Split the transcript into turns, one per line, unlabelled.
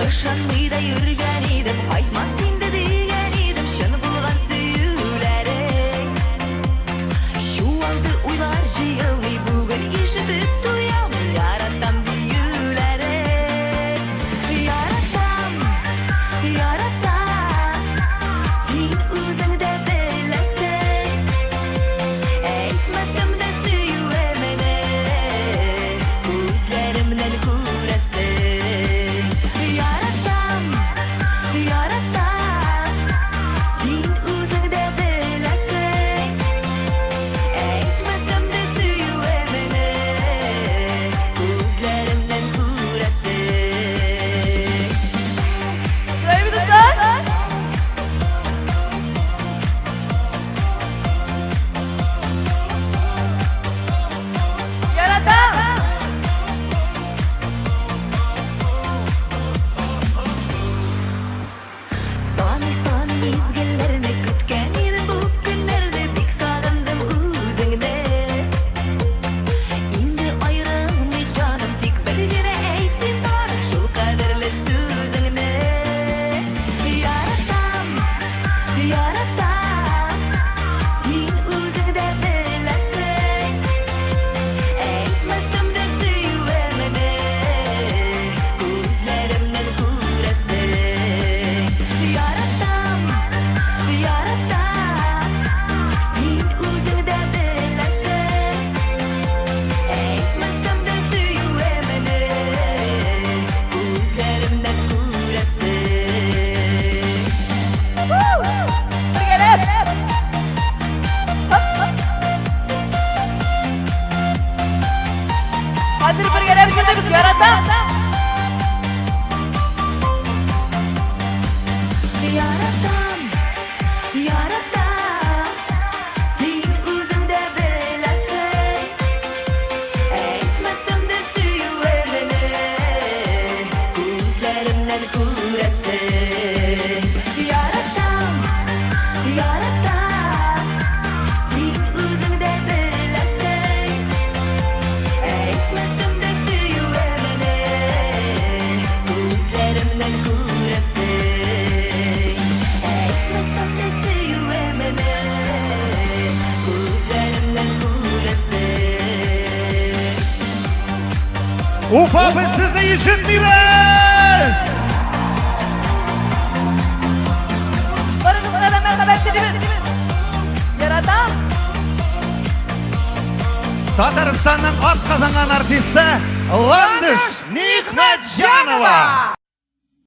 Işanmıyda yürgen idim, qaytmaz sende degan idim, şunu bulgan süyülerik. Şu aldı uylar jıyılmay, bugün işitip duyamın, yaratam büyülerik. Yaratam, yaratam, sen özüngde bilesin. Aytmasam da süyüemene, gözlerimden ko'rasin. Yaratam, yaratam, sen özüngde bilesin. Aytmasam da süyüemene, gözlerimden ko'rasin.
Şurayı bir tutsan. Yaratam.
Sani mezgillerini kütken idim, bu günlerde pek sağındım özüngde. Endi ayrılmay canım, tek birgina aytsin tanık şu qadrli so'zingni. Yaratam, yaratam, sen özüngde bilesin. Aytmasam da süyüemene, gözlerimden ko'rasin. Yaratam, yaratam, sen özüngde bilesin. Aytmasam da süyüemene, gözlerimden ko'rasin.
Bir gelip. Hadi bir gelip şimdi yaratam.
Yaratam, yaratam, sen özüngde bilesin. Aytmasam da süyüemene, gözlerimden ko'rasin. Yaratam, yaratam, sen özüngde bilesin. Aytmasam da süyüemene, gözlerimden ko'rasin. Aytmasam da süyüemene, gözlerimden ko'rasin.
Ufa, biz sizni eshitmaymiz.
Birinizga merhamet ediniz. Yaratam.
Tataristonning ot qozongan artisti Landish Nig'matjonova.